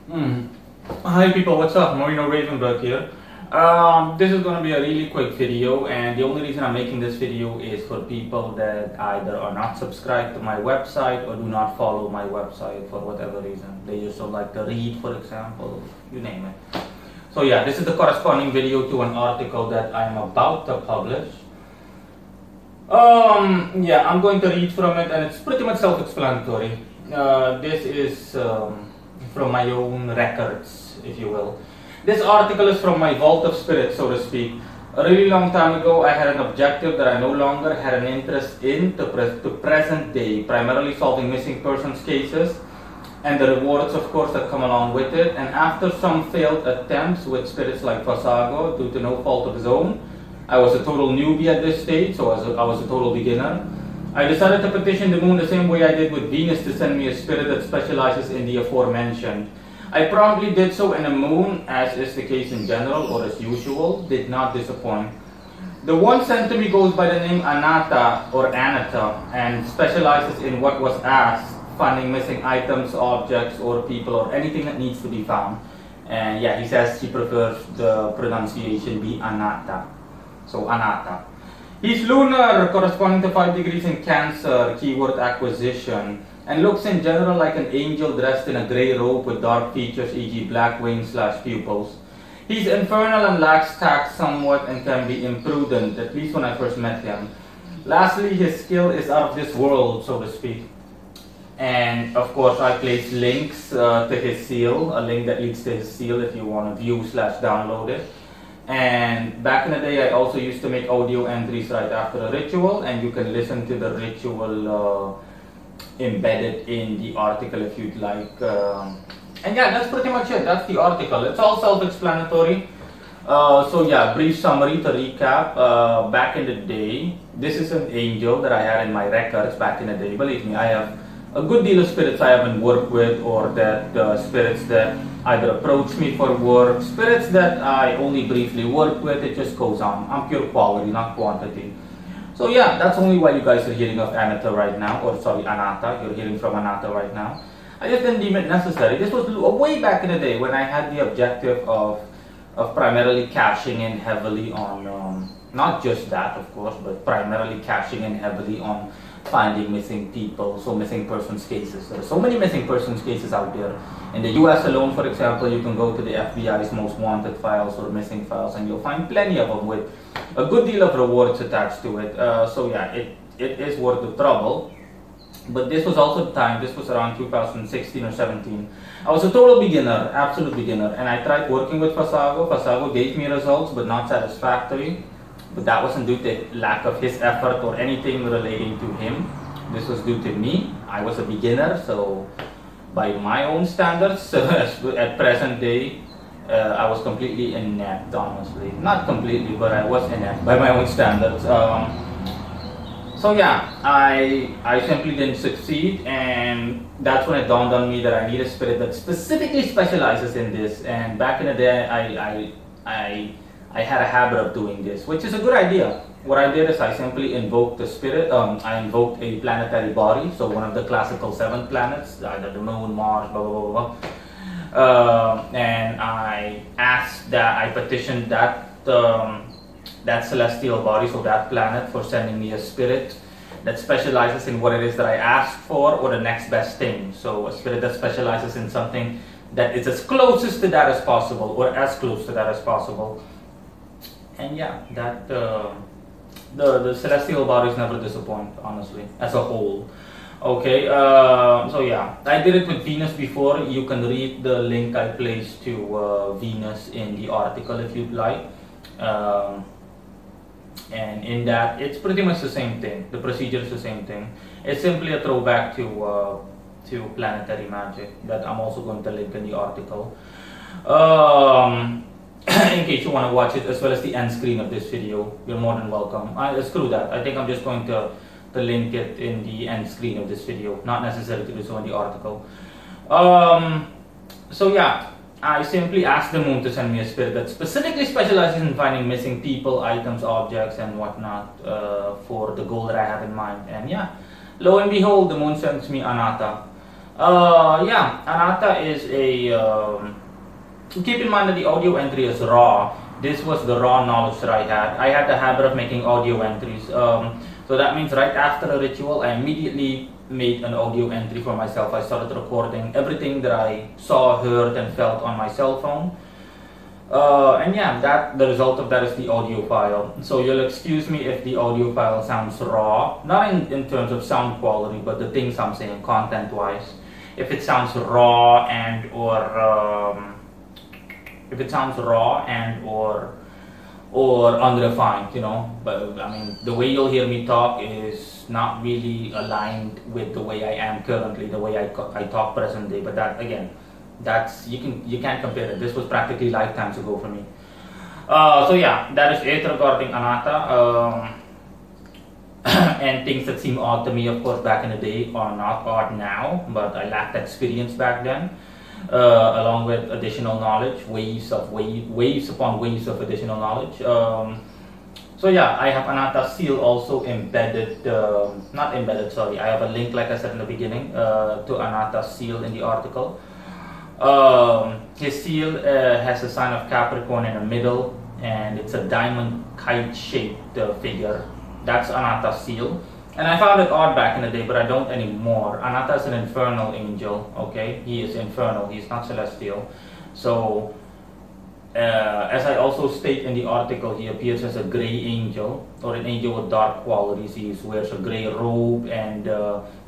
Mm. Hi people, what's up? Marino Ravenberg here. This is going to be a really quick video, and the only reason I'm making this video is for people that either are not subscribed to my website or do not follow my website for whatever reason. They just don't like to read, for example, you name it. So yeah, this is the corresponding video to an article that I'm about to publish. Yeah, I'm going to read from it, and it's pretty much self-explanatory. This is from my own records, if you will. This article is from my vault of spirit, so to speak. A really long time ago, I had an objective that I no longer had an interest in to present day, primarily solving missing persons cases and the rewards, of course, that come along with it. And after some failed attempts with spirits like Fasago, due to no fault of his own, I was a total newbie at this stage, so I was a total beginner. I decided to petition the moon the same way I did with Venus to send me a spirit that specializes in the aforementioned. I promptly did so, and the moon, as is the case in general or as usual, did not disappoint. The one sent to me goes by the name Anata or Anata and specializes in what was asked, finding missing items, objects, or people, or anything that needs to be found. And yeah, he says he prefers the pronunciation be Anata. So Anata. He's lunar, corresponding to 5 degrees in Cancer, keyword acquisition, and looks in general like an angel dressed in a grey robe with dark features, e.g. black wings/pupils. He's infernal and lacks tact somewhat and can be imprudent, at least when I first met him. Lastly, his skill is out of this world, so to speak. And of course, I place links to his seal, a link that leads to his seal if you want to view/download it. And back in the day, I also used to make audio entries right after a ritual, and you can listen to the ritual embedded in the article if you'd like. And yeah, that's pretty much it. That's the article. It's all self-explanatory. So yeah, brief summary to recap. Back in the day, this is an angel that I had in my records back in the day. Believe me, I have a good deal of spirits I haven't worked with, or that spirits that either approach me for work, spirits that I only briefly work with. It just goes on. I'm pure quality, not quantity. So yeah, that's only why you guys are hearing of Anata right now, or sorry, Anata. You're hearing from Anata right now. I just didn't deem it necessary. This was way back in the day when I had the objective of primarily cashing in heavily on, not just that of course, but primarily cashing in heavily on finding missing people, so missing persons cases. There are so many missing persons cases out there. In the US alone, for example, you can go to the FBI's most wanted files or missing files, and you'll find plenty of them with a good deal of rewards attached to it. So yeah, it is worth the trouble. But this was also the time, this was around 2016 or 17. I was a total beginner, absolute beginner, and I tried working with Fasago. Fasago gave me results, but not satisfactory. But that wasn't due to lack of his effort or anything relating to him. This was due to me. I was a beginner, so by my own standards, at present day, I was completely inept, honestly. Not completely, but I was inept by my own standards. So yeah, I simply didn't succeed, and that's when it dawned on me that I need a spirit that specifically specializes in this. And back in the day, I had a habit of doing this, which is a good idea. What I did is I simply invoked the spirit. I invoked a planetary body, so one of the classical 7 planets, either the moon, Mars, blah blah blah blah. And I asked that, I petitioned that celestial body, so that planet, for sending me a spirit that specializes in what it is that I asked for, or the next best thing. So a spirit that specializes in something that is as closest to that as possible, or as close to that as possible. And yeah, that the celestial bodies never disappoint, honestly, as a whole. Okay, so yeah, I did it with Venus before. You can read the link I placed to Venus in the article if you'd like. And in that, it's pretty much the same thing. The procedure is the same thing. It's simply a throwback to planetary magic that I'm also going to link in the article. In case you want to watch it, as well as the end screen of this video, you're more than welcome. Screw that. I think I'm just going to link it in the end screen of this video. Not necessary to do so in the article. So yeah, I simply asked the moon to send me a spirit that specifically specializes in finding missing people, items, objects, and whatnot for the goal that I have in mind. And yeah, lo and behold, the moon sends me Anata. Yeah, Anata is a. Keep in mind that the audio entry is raw. This was the raw knowledge that I had. I had the habit of making audio entries. So that means right after a ritual, I immediately made an audio entry for myself. I started recording everything that I saw, heard, and felt on my cell phone. And yeah, the result of that is the audio file. So you'll excuse me if the audio file sounds raw, not in terms of sound quality, but the things I'm saying content-wise. If it sounds raw and or if it sounds raw and or unrefined, you know, but I mean the way you'll hear me talk is not really aligned with the way I am currently, the way I talk present day. But that again, that's you can't compare it. This was practically lifetimes ago for me. So yeah, that is it regarding Anata. And things that seem odd to me, of course, back in the day are not odd now, but I lacked experience back then. Along with additional knowledge, waves upon waves of additional knowledge. So yeah, I have Anata seal also embedded, not embedded, sorry. I have a link, like I said in the beginning, to Anata seal in the article. His seal has a sign of Capricorn in the middle, and it's a diamond kite-shaped figure. That's Anata's seal. And I found it odd back in the day, but I don't anymore. Anata is an infernal angel, okay? He is infernal, he's not celestial. So, as I also state in the article, he appears as a gray angel, or an angel with dark qualities. He wears a gray robe, and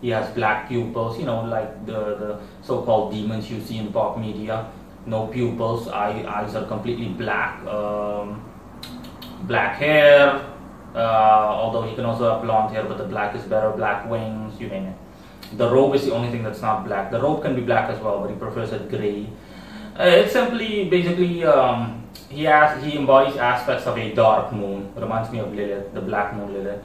he has black pupils, you know, like the so-called demons you see in pop media. No pupils, eyes are completely black, black hair, although he can also have blonde hair, but the black is better, black wings, you name it. The robe is the only thing that's not black. The robe can be black as well, but he prefers it gray. It's simply, basically, he embodies aspects of a dark moon. It reminds me of Lilith, the black moon Lilith.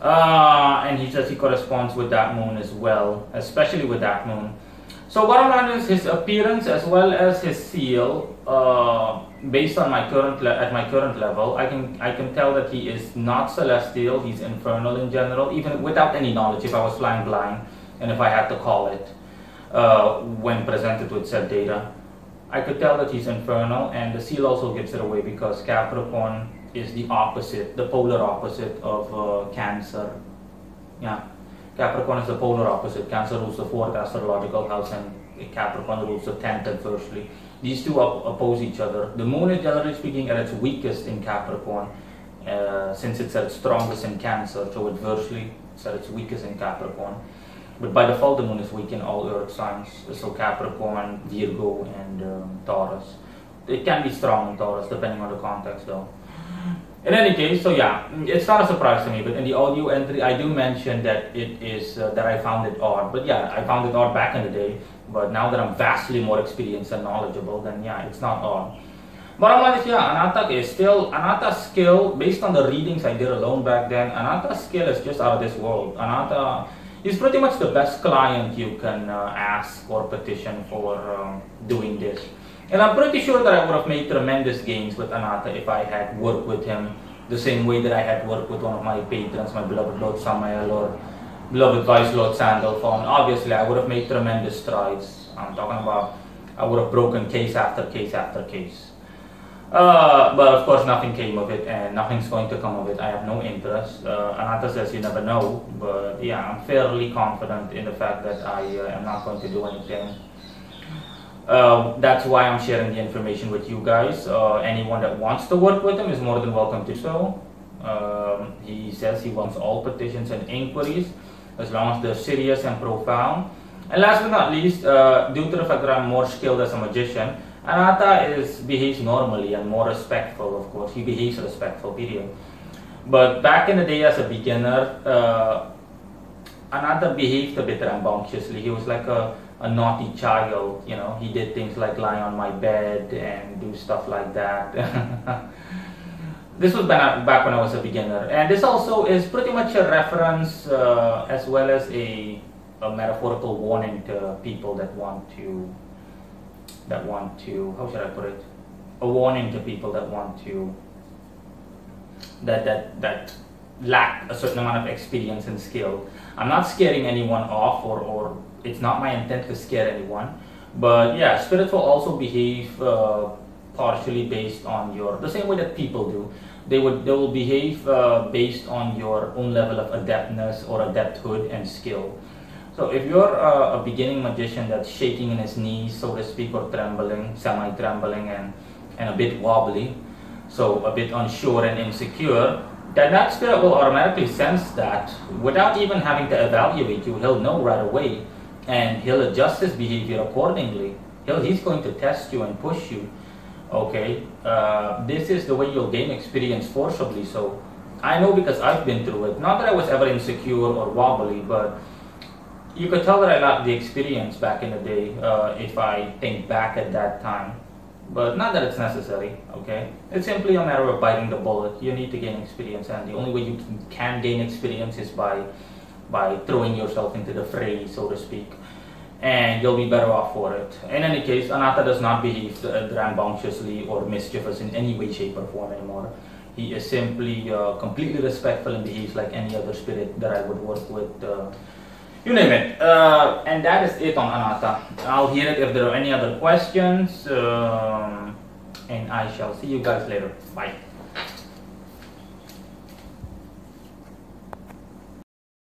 And he says he corresponds with that moon as well, especially with that moon. So bottom line is his appearance as well as his seal, based on my current level, I can tell that he is not celestial. He's infernal in general, even without any knowledge. If I was flying blind and if I had to call it when presented with said data, I could tell that he's infernal, and the seal also gives it away because Capricorn is the opposite, the polar opposite of Cancer. Yeah. Capricorn is the polar opposite. Cancer rules the 4th astrological house, and Capricorn rules the 10th adversely. These two oppose each other. The moon is, generally speaking, at its weakest in Capricorn, since it's at its strongest in Cancer, so adversely it's at its weakest in Capricorn. But by default, the moon is weak in all earth signs, so Capricorn, Virgo, and Taurus. It can be strong in Taurus, depending on the context though. In any case, so yeah, it's not a surprise to me, but in the audio entry, I do mention that it is, that I found it odd. But yeah, I found it odd back in the day, but now that I'm vastly more experienced and knowledgeable, then yeah, it's not odd. Bottom line is, yeah, Anata's skill, based on the readings I did alone back then, Anata's skill is just out of this world. Anata is pretty much the best client you can ask or petition for doing this. And I'm pretty sure that I would have made tremendous gains with Anata if I had worked with him the same way that I had worked with one of my patrons, my beloved Lord Samael or beloved Vice Lord Sandalphon. Obviously, I would have made tremendous strides. I'm talking about, I would have broken case after case after case. But of course, nothing came of it, and nothing's going to come of it. I have no interest. Anata says you never know, but yeah, I'm fairly confident in the fact that I am not going to do anything. That's why I'm sharing the information with you guys. Anyone that wants to work with him is more than welcome to do so. He says he wants all petitions and inquiries as long as they're serious and profound. And last but not least, due to the fact that I'm more skilled as a magician, Anata behaves normally and more respectful, of course. He behaves respectful, period. But back in the day as a beginner, Anata behaved a bit rambunctiously. He was like a naughty child, you know. He did things like lie on my bed and do stuff like that. This was back when I was a beginner, and this also is pretty much a reference as well as a metaphorical warning to people that want to, how should I put it? A warning to people that want to, that lack a certain amount of experience and skill. I'm not scaring anyone off or it's not my intent to scare anyone. But yeah, spirits will also behave partially based on the same way that people do. They will behave based on your own level of adeptness or adepthood and skill. So if you're a beginning magician that's shaking in his knees, so to speak, or trembling, semi-trembling, and a bit wobbly, so a bit unsure and insecure, then that spirit will automatically sense that without even having to evaluate you. He'll know right away, and he'll adjust his behavior accordingly. He's going to test you and push you. Okay, this is the way you'll gain experience forcibly. So I know because I've been through it. Not that I was ever insecure or wobbly, but you could tell that I lacked the experience back in the day if I think back at that time. But not that it's necessary, okay? It's simply a matter of biting the bullet. You need to gain experience, and the only way you can gain experience is by throwing yourself into the fray, so to speak. And you'll be better off for it. In any case, Anata does not behave rambunctiously or mischievous in any way, shape, or form anymore. He is simply completely respectful and behaves like any other spirit that I would work with. You name it. And that is it on Anata. I'll hear it if there are any other questions. And I shall see you guys later. Bye.